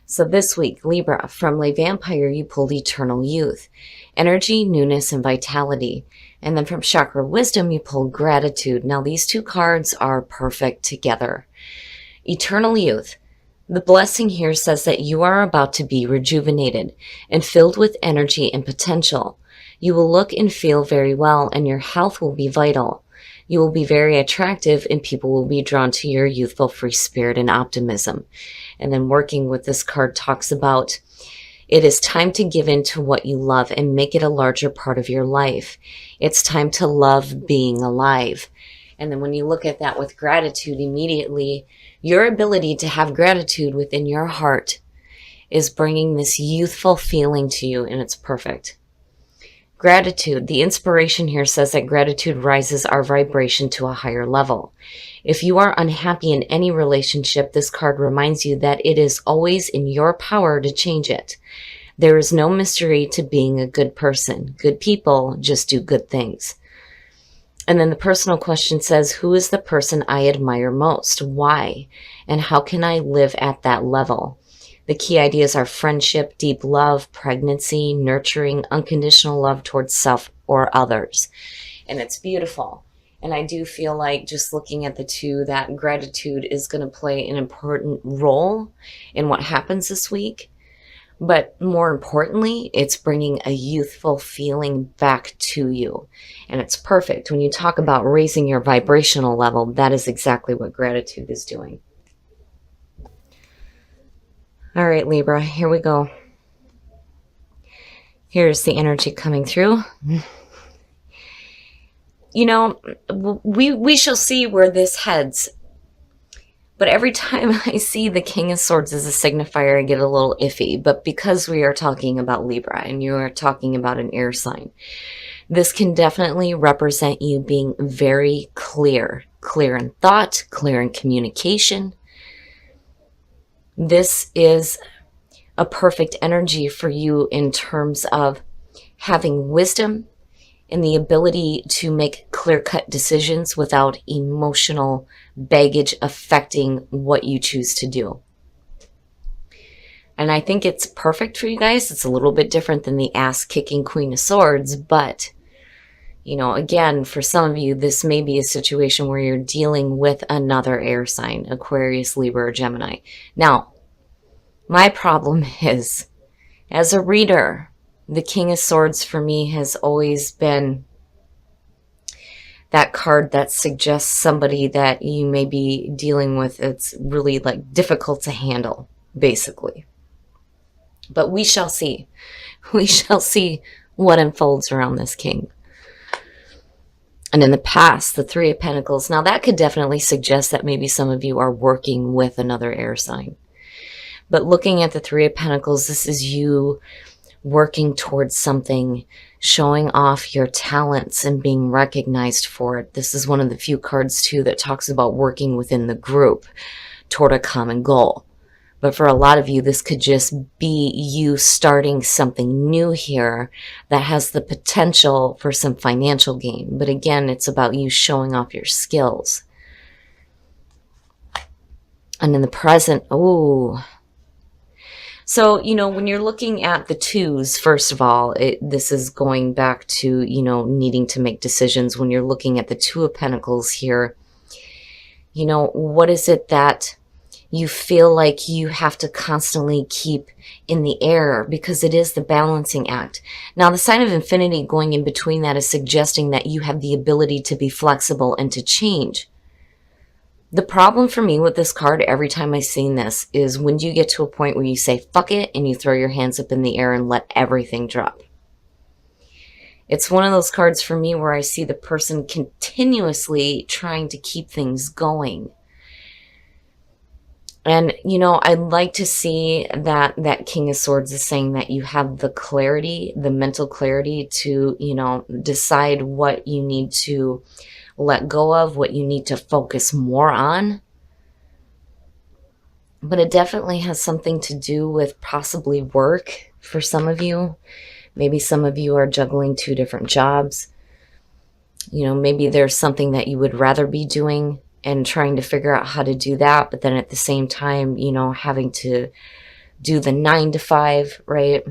So this week, Libra, from Le Vampire, you pulled Eternal Youth, energy, newness, and vitality. And then from Chakra Wisdom, you pulled Gratitude. Now these two cards are perfect together. Eternal Youth. The blessing here says that you are about to be rejuvenated and filled with energy and potential. You will look and feel very well, and your health will be vital. You will be very attractive, and people will be drawn to your youthful free spirit and optimism. And then working with this card talks about it is time to give in to what you love and make it a larger part of your life. It's time to love being alive. And then when you look at that with gratitude, immediately your ability to have gratitude within your heart is bringing this youthful feeling to you, and it's perfect. Gratitude. The inspiration here says that gratitude rises our vibration to a higher level. If you are unhappy in any relationship, this card reminds you that it is always in your power to change it. There is no mystery to being a good person. Good people just do good things. And then the personal question says, who is the person I admire most? Why? And how can I live at that level? The key ideas are friendship, deep love, pregnancy, nurturing, unconditional love towards self or others. And it's beautiful. And I do feel like just looking at the two, that gratitude is going to play an important role in what happens this week. But more importantly, it's bringing a youthful feeling back to you. And it's perfect. When you talk about raising your vibrational level, that is exactly what gratitude is doing. All right, Libra, here we go. Here's the energy coming through. You know, we shall see where this heads. But every time I see the King of Swords as a signifier, I get a little iffy. But because we are talking about Libra and you are talking about an air sign, this can definitely represent you being very clear. Clear in thought, clear in communication. This is a perfect energy for you in terms of having wisdom and the ability to make clear-cut decisions without emotional baggage affecting what you choose to do. And I think it's perfect for you guys. It's a little bit different than the ass-kicking Queen of Swords, but, you know, again, for some of you, this may be a situation where you're dealing with another air sign, Aquarius, Libra, or Gemini. Now, my problem is, as a reader, the King of Swords for me has always been that card that suggests somebody that you may be dealing with. It's really like difficult to handle, basically. But we shall see. We shall see what unfolds around this king. And in the past, the Three of Pentacles. Now that could definitely suggest that maybe some of you are working with another air sign. But looking at the Three of Pentacles, this is you working towards something, showing off your talents and being recognized for it. This is one of the few cards too that talks about working within the group toward a common goal. But for a lot of you, this could just be you starting something new here that has the potential for some financial gain. But again, it's about you showing off your skills. And in the present, oh, so, you know, when you're looking at the twos, first of all, this is going back to, you know, needing to make decisions. When you're looking at the Two of Pentacles here, you know, what is it that you feel like you have to constantly keep in the air? Because it is the balancing act. Now, the sign of infinity going in between that is suggesting that you have the ability to be flexible and to change. The problem for me with this card, every time I've seen this, is when you get to a point where you say, fuck it, and you throw your hands up in the air and let everything drop. It's one of those cards for me where I see the person continuously trying to keep things going. And, you know, I'd like to see that King of Swords is saying that you have the clarity, the mental clarity to, you know, decide what you need to let go of, what you need to focus more on. But it definitely has something to do with possibly work for some of you. Maybe some of you are juggling 2 different jobs. You know, maybe there's something that you would rather be doing and trying to figure out how to do that. But then at the same time, you know, having to do the 9 to 5, right?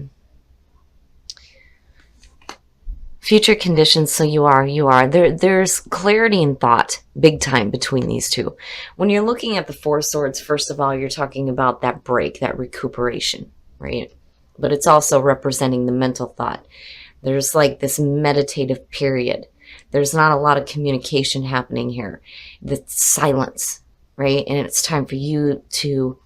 Future conditions, so you are. There's clarity in thought, big time, between these two. When you're looking at the Four of Swords, first of all, you're talking about that break, that recuperation, right? But it's also representing the mental thought. There's like this meditative period. There's not a lot of communication happening here. The silence, right? And it's time for you to,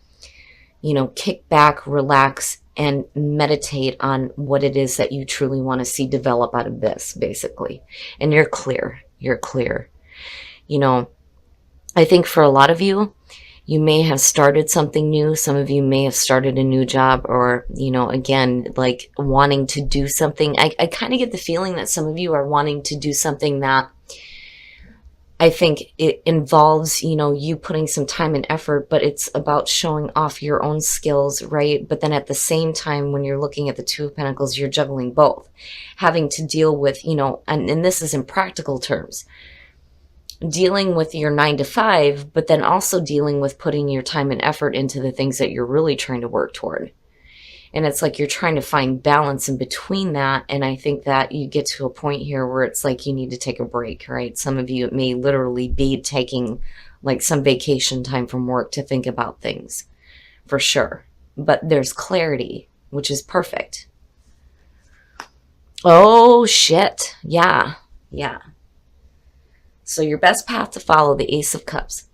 kick back, relax, and meditate on what it is that you truly want to see develop out of this, basically. And you're clear. You're clear. I think for a lot of you, you may have started something new. Some of you may have started a new job, or, again, like wanting to do something. I kind of get the feeling that some of you are wanting to do something that I think it involves, you putting some time and effort, but it's about showing off your own skills, right? But then at the same time, when you're looking at the Two of Pentacles, you're juggling both, having to deal with, and this is in practical terms, dealing with your 9 to 5, but then also dealing with putting your time and effort into the things that you're really trying to work toward. And it's like you're trying to find balance in between that. And I think that you get to a point here where it's like you need to take a break, right? Some of you, it may literally be taking like some vacation time from work to think about things, for sure. But there's clarity, which is perfect. Oh, shit. Yeah. So your best path to follow, the Ace of Cups.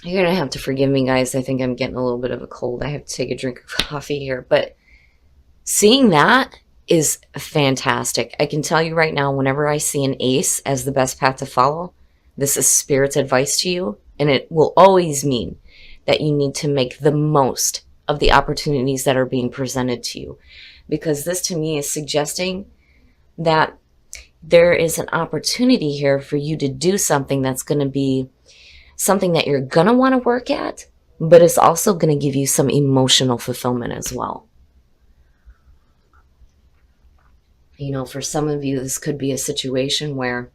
You're going to have to forgive me, guys. I think I'm getting a little bit of a cold. I have to take a drink of coffee here. But seeing that is fantastic. I can tell you right now, whenever I see an ace as the best path to follow, this is Spirit's advice to you. And it will always mean that you need to make the most of the opportunities that are being presented to you. Because this to me is suggesting that there is an opportunity here for you to do something that's going to be something that you're going to want to work at, but it's also going to give you some emotional fulfillment as well. For some of you, this could be a situation where,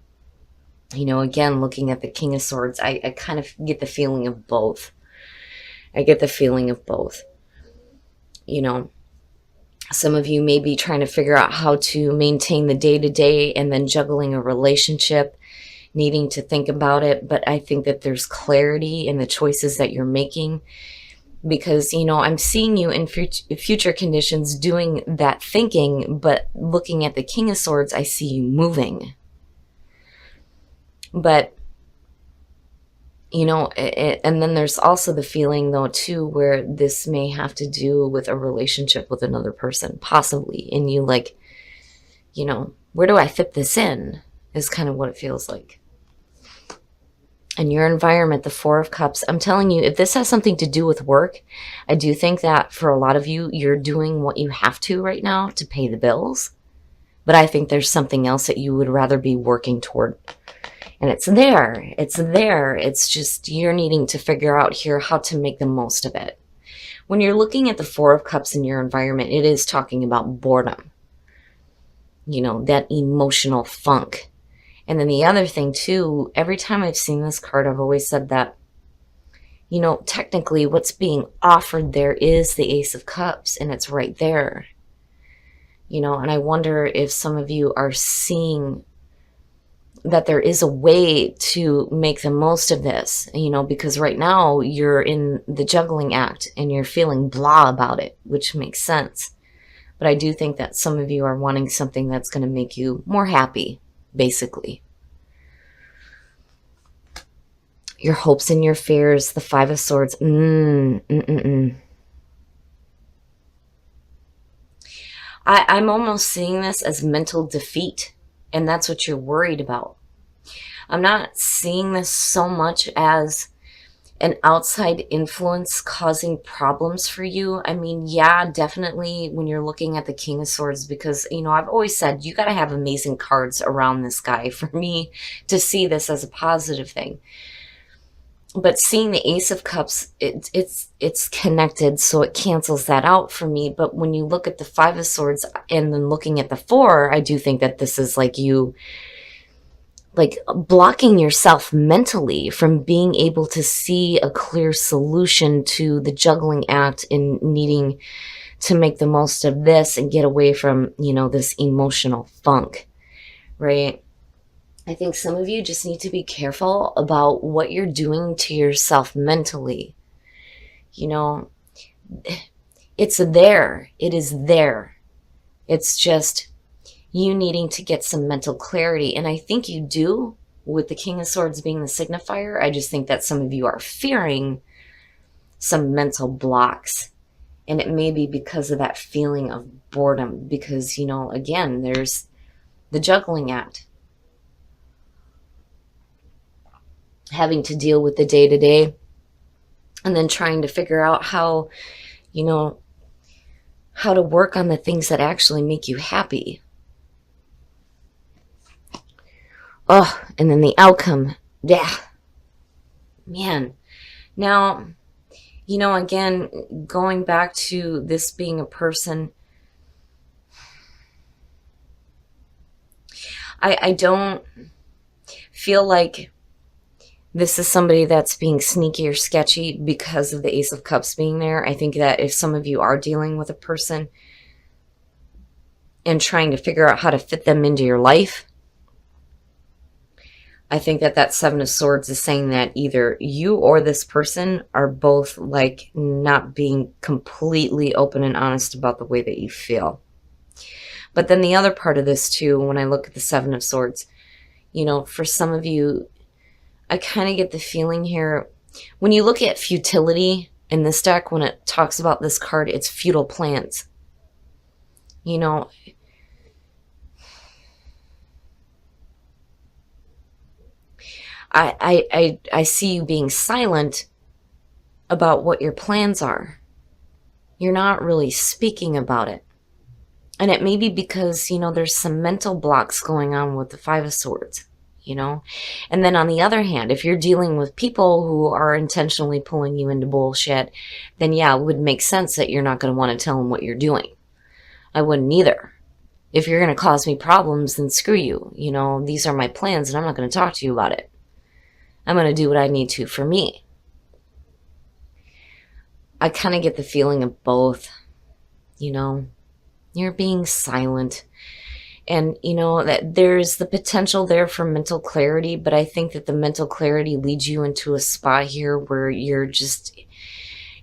again, looking at the King of Swords, I kind of get the feeling of both. Some of you may be trying to figure out how to maintain the day-to-day and then juggling a relationship, needing to think about it. But I think that there's clarity in the choices that you're making, because, I'm seeing you in future conditions doing that thinking, but looking at the King of Swords, I see you moving. But, and then there's also the feeling, though, too, where this may have to do with a relationship with another person, possibly. And you like, where do I fit this in? Is kind of what it feels like. And your environment, the Four of Cups, I'm telling you, if this has something to do with work, I do think that for a lot of you, you're doing what you have to right now to pay the bills. But I think there's something else that you would rather be working toward. And it's there. It's just you're needing to figure out here how to make the most of it. When you're looking at the Four of Cups in your environment, it is talking about boredom. That emotional funk. And then the other thing too, every time I've seen this card, I've always said that, technically what's being offered there is the Ace of Cups, and it's right there. And I wonder if some of you are seeing that there is a way to make the most of this, because right now you're in the juggling act and you're feeling blah about it, which makes sense. But I do think that some of you are wanting something that's going to make you more happy, basically. Your hopes and your fears, the Five of Swords. I'm almost seeing this as mental defeat, and that's what you're worried about. I'm not seeing this so much as an outside influence causing problems for you. I mean, yeah, definitely when you're looking at the King of Swords, because, I've always said you got to have amazing cards around this guy for me to see this as a positive thing. But seeing the Ace of Cups, it's connected, so it cancels that out for me. But when you look at the Five of Swords and then looking at the Four, I do think that this is like you like blocking yourself mentally from being able to see a clear solution to the juggling act and needing to make the most of this and get away from, this emotional funk, right? I think some of you just need to be careful about what you're doing to yourself mentally. It's there. It is there. It's just you needing to get some mental clarity. And I think you do with the King of Swords being the signifier. I just think that some of you are fearing some mental blocks. And it may be because of that feeling of boredom. Because, again, there's the juggling act. Having to deal with the day-to-day. And then trying to figure out how to work on the things that actually make you happy. Oh, and then the outcome. Yeah. Man. Now, again, going back to this being a person, I don't feel like this is somebody that's being sneaky or sketchy because of the Ace of Cups being there. I think that if some of you are dealing with a person and trying to figure out how to fit them into your life, I think that Seven of Swords is saying that either you or this person are both like not being completely open and honest about the way that you feel. But then the other part of this too, when I look at the Seven of Swords, for some of you, I kind of get the feeling here, when you look at futility in this deck, when it talks about this card, it's futile plans. I see you being silent about what your plans are. You're not really speaking about it. And it may be because, there's some mental blocks going on with the Five of Swords, And then on the other hand, if you're dealing with people who are intentionally pulling you into bullshit, then yeah, it would make sense that you're not going to want to tell them what you're doing. I wouldn't either. If you're going to cause me problems, then screw you. These are my plans and I'm not going to talk to you about it. I'm going to do what I need to for me. I kind of get the feeling of both, You're being silent. And, that there's the potential there for mental clarity, but I think that the mental clarity leads you into a spot here where you're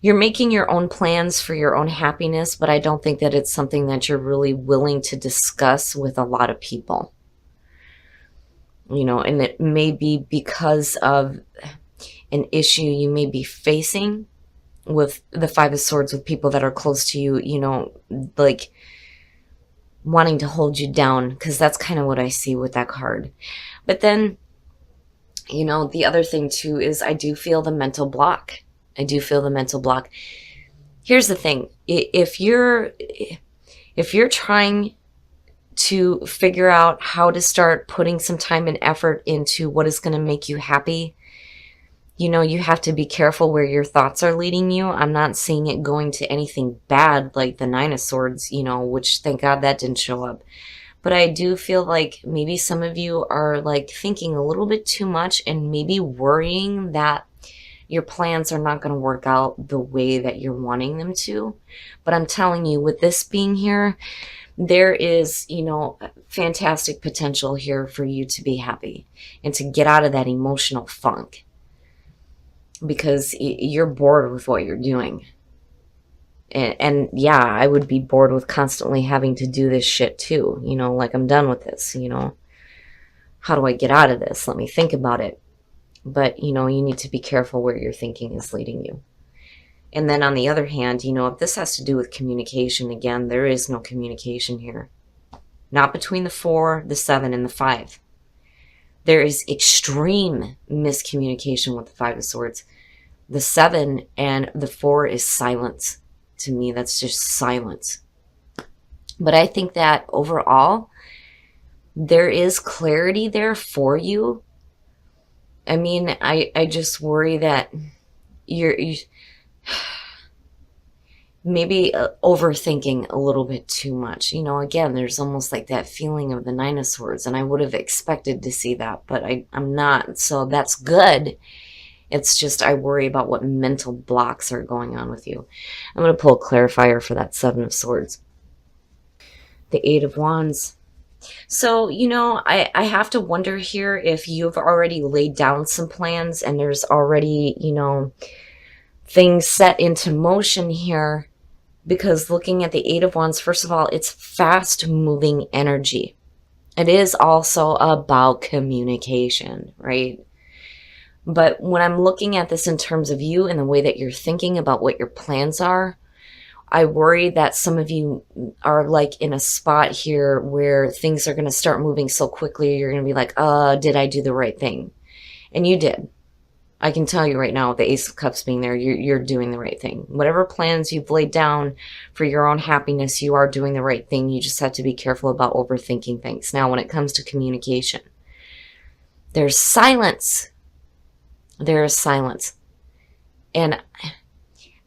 making your own plans for your own happiness, but I don't think that it's something that you're really willing to discuss with a lot of people. And it may be because of an issue you may be facing with the Five of Swords with people that are close to you, like wanting to hold you down, because that's kind of what I see with that card. But then, the other thing too is I do feel the mental block. Here's the thing. If you're trying to figure out how to start putting some time and effort into what is going to make you happy, you have to be careful where your thoughts are leading you. I'm not seeing it going to anything bad like the Nine of Swords, which thank God that didn't show up. But I do feel like maybe some of you are like thinking a little bit too much and maybe worrying that your plans are not going to work out the way that you're wanting them to. But I'm telling you, with this being here, there is, fantastic potential here for you to be happy and to get out of that emotional funk. Because you're bored with what you're doing. And yeah, I would be bored with constantly having to do this shit too. Like I'm done with this, How do I get out of this? Let me think about it. But, you need to be careful where your thinking is leading you. And then on the other hand, if this has to do with communication, again, there is no communication here. Not between the 4, the 7, and the 5. There is extreme miscommunication with the Five of Swords. The 7 and the 4 is silence. To me, that's just silence. But I think that overall, there is clarity there for you. I mean, I just worry that maybe overthinking a little bit too much. You know, again, there's almost like that feeling of the Nine of Swords, and I would have expected to see that, but I'm not. So that's good. It's just I worry about what mental blocks are going on with you. I'm going to pull a clarifier for that Seven of Swords. The Eight of Wands. So, you know, I have to wonder here if you've already laid down some plans and there's already, you know, things set into motion here. Because looking at the Eight of Wands, first of all, it's fast moving energy. It is also about communication, right? But when I'm looking at this in terms of you and the way that you're thinking about what your plans are, I worry that some of you are like in a spot here where things are going to start moving so quickly. You're going to be like, did I do the right thing? And you did. I can tell you right now, with the Ace of Cups being there, you're doing the right thing. Whatever plans you've laid down for your own happiness, you are doing the right thing. You just have to be careful about overthinking things. Now, when it comes to communication, there's silence. There is silence. And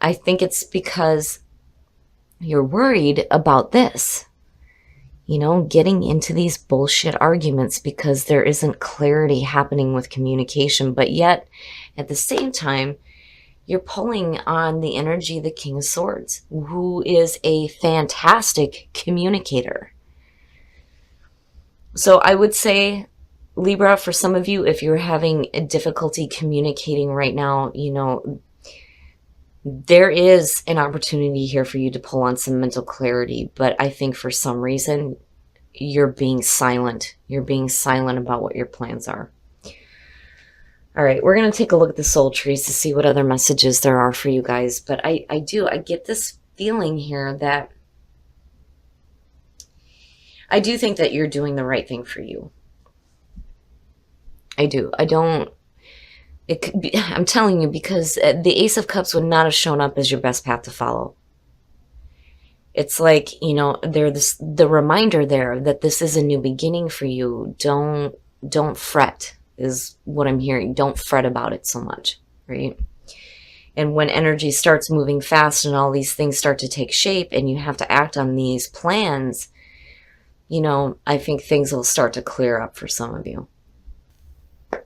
I think it's because you're worried about this. You know, getting into these bullshit arguments because there isn't clarity happening with communication. But yet, at the same time, you're pulling on the energy of the King of Swords, who is a fantastic communicator. So I would say, Libra, for some of you, if you're having a difficulty communicating right now, you know, there is an opportunity here for you to pull on some mental clarity, but I think for some reason you're being silent. You're being silent about what your plans are. All right, we're going to take a look at the soul trees to see what other messages there are for you guys. But I get this feeling here that I do think that you're doing the right thing for you. I do. It could be, I'm telling you, because the Ace of Cups would not have shown up as your best path to follow. It's like, you know, the reminder there that this is a new beginning for you. Don't fret is what I'm hearing. Don't fret about it so much, right? And when energy starts moving fast and all these things start to take shape and you have to act on these plans, you know, I think things will start to clear up for some of you.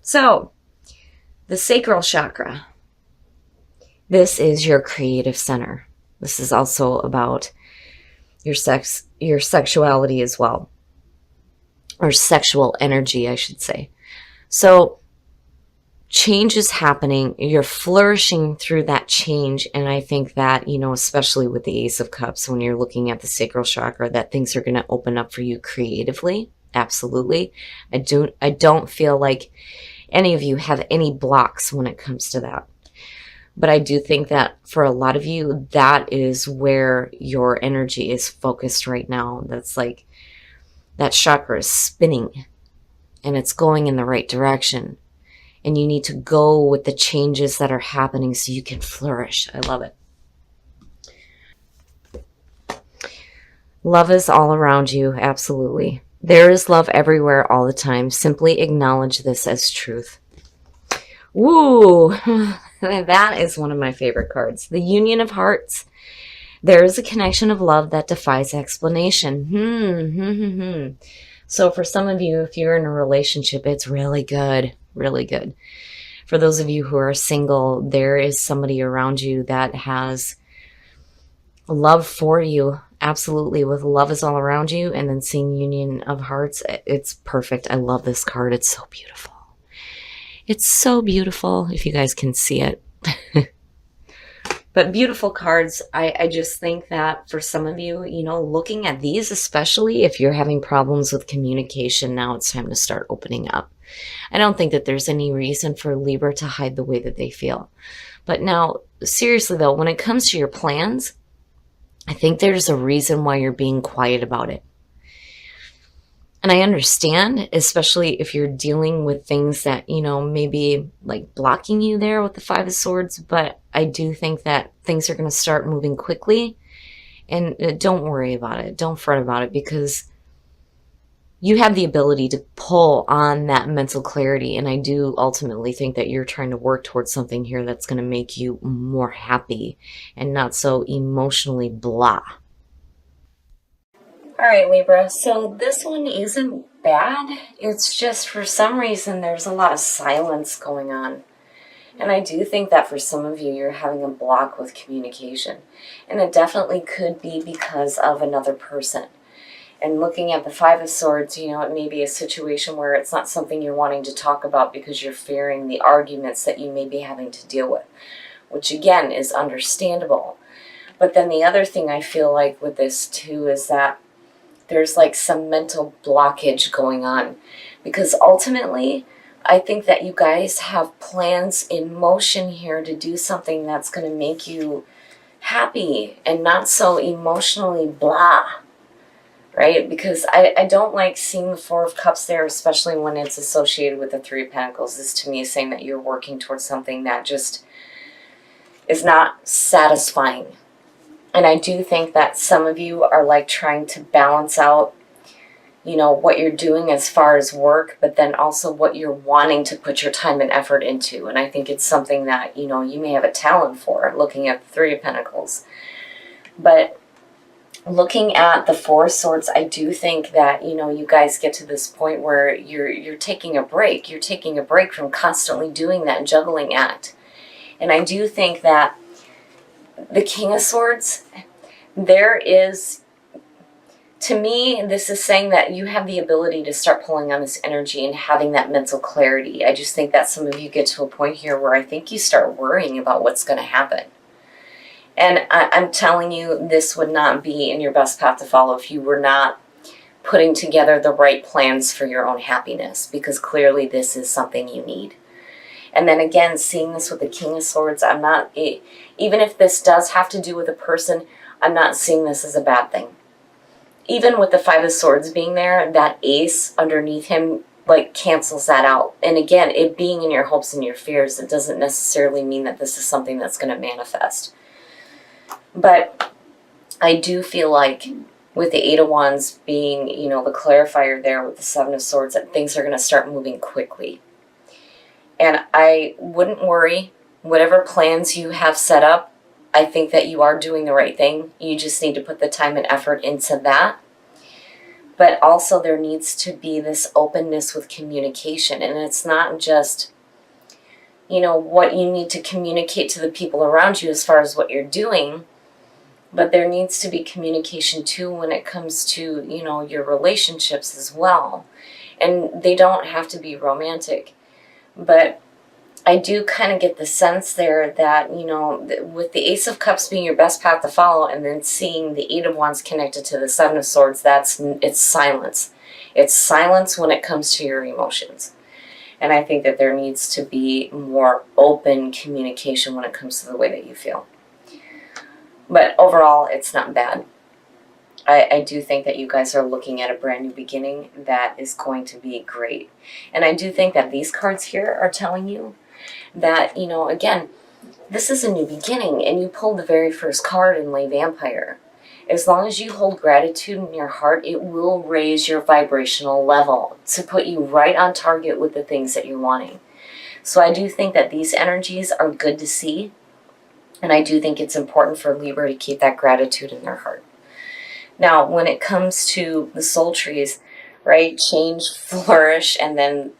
So, the sacral chakra. This is your creative center. This is also about your sexuality as well. Or sexual energy, I should say. So, change is happening. You're flourishing through that change. And I think that, you know, especially with the Ace of Cups, when you're looking at the sacral chakra, that things are going to open up for you creatively. Absolutely. I don't feel like any of you have any blocks when it comes to that. But I do think that for a lot of you, that is where your energy is focused right now. That's like, that chakra is spinning and it's going in the right direction. And you need to go with the changes that are happening so you can flourish. I love it. Love is all around you, absolutely. There is love everywhere all the time. Simply acknowledge this as truth. Woo! That is one of my favorite cards. The Union of Hearts. There is a connection of love that defies explanation. So for some of you, if you're in a relationship, it's really good. Really good. For those of you who are single, there is somebody around you that has love for you. Absolutely, with love is all around you, and then seeing Union of Hearts, it's perfect. I love this card. It's so beautiful. It's so beautiful, if you guys can see it. But beautiful cards. I just think that for some of you, you know, looking at these, especially if you're having problems with communication, now it's time to start opening up. I don't think that there's any reason for Libra to hide the way that they feel. But now, seriously though, when it comes to your plans, I think there's a reason why you're being quiet about it. And I understand, especially if you're dealing with things that, you know, maybe like blocking you there with the Five of Swords, but I do think that things are going to start moving quickly. And don't worry about it. Don't fret about it, because you have the ability to pull on that mental clarity. And I do ultimately think that you're trying to work towards something here that's going to make you more happy and not so emotionally blah. All right, Libra. So this one isn't bad. It's just for some reason there's a lot of silence going on. And I do think that for some of you, you're having a block with communication. And it definitely could be because of another person. And looking at the Five of Swords, you know, it may be a situation where it's not something you're wanting to talk about because you're fearing the arguments that you may be having to deal with, which again is understandable. But then the other thing I feel like with this too is that there's like some mental blockage going on, because ultimately I think that you guys have plans in motion here to do something that's going to make you happy and not so emotionally blah, right? Because I don't like seeing the Four of Cups there, especially when it's associated with the Three of Pentacles. This to me is saying that you're working towards something that just is not satisfying. And I do think that some of you are like trying to balance out, you know, what you're doing as far as work, but then also what you're wanting to put your time and effort into. And I think it's something that, you know, you may have a talent for, looking at the Three of Pentacles. But looking at the Four of Swords, I do think that, you know, you guys get to this point where you're taking a break. You're taking a break from constantly doing that juggling act. And I do think that the King of Swords, there is, to me, this is saying that you have the ability to start pulling on this energy and having that mental clarity. I just think that some of you get to a point here where I think you start worrying about what's going to happen. And I'm telling you, this would not be in your best path to follow if you were not putting together the right plans for your own happiness, because clearly this is something you need. And then again, seeing this with the King of Swords, I'm not, even if this does have to do with a person, I'm not seeing this as a bad thing. Even with the Five of Swords being there, that ace underneath him like cancels that out. And again, it being in your hopes and your fears, it doesn't necessarily mean that this is something that's going to manifest. But I do feel like with the Eight of Wands being, you know, the clarifier there with the Seven of Swords, that things are going to start moving quickly. And I wouldn't worry. Whatever plans you have set up, I think that you are doing the right thing. You just need to put the time and effort into that. But also there needs to be this openness with communication. And it's not just, you know, what you need to communicate to the people around you as far as what you're doing, but there needs to be communication too when it comes to, you know, your relationships as well. And they don't have to be romantic. But I do kind of get the sense there that, you know, with the Ace of Cups being your best path to follow, and then seeing the Eight of Wands connected to the Seven of Swords, it's silence. It's silence when it comes to your emotions. And I think that there needs to be more open communication when it comes to the way that you feel. But overall, it's not bad. I do think that you guys are looking at a brand new beginning that is going to be great. And I do think that these cards here are telling you that, you know, again, this is a new beginning, and you pulled the very first card in Lay Vampire. As long as you hold gratitude in your heart, it will raise your vibrational level to put you right on target with the things that you're wanting. So I do think that these energies are good to see. And I do think it's important for Libra to keep that gratitude in their heart. Now, when it comes to the soul trees, right, change, flourish, and then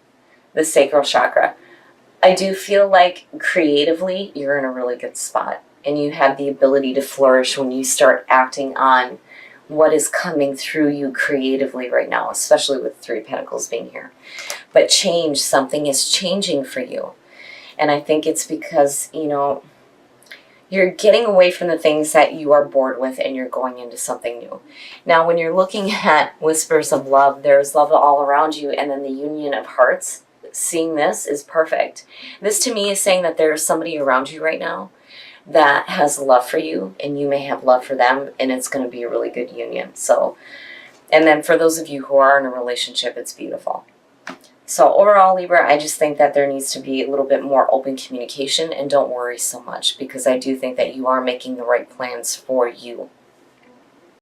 the sacral chakra, I do feel like creatively you're in a really good spot. And you have the ability to flourish when you start acting on what is coming through you creatively right now, especially with Three of Pentacles being here. But change, something is changing for you. And I think it's because, you know, you're getting away from the things that you are bored with and you're going into something new. Now, when you're looking at Whispers of Love, there's love all around you, and then the union of hearts. Seeing this is perfect. This to me is saying that there's somebody around you right now that has love for you, and you may have love for them, and it's going to be a really good union. So, and then for those of you who are in a relationship, it's beautiful. So overall, Libra, I just think that there needs to be a little bit more open communication, and don't worry so much, because I do think that you are making the right plans for you.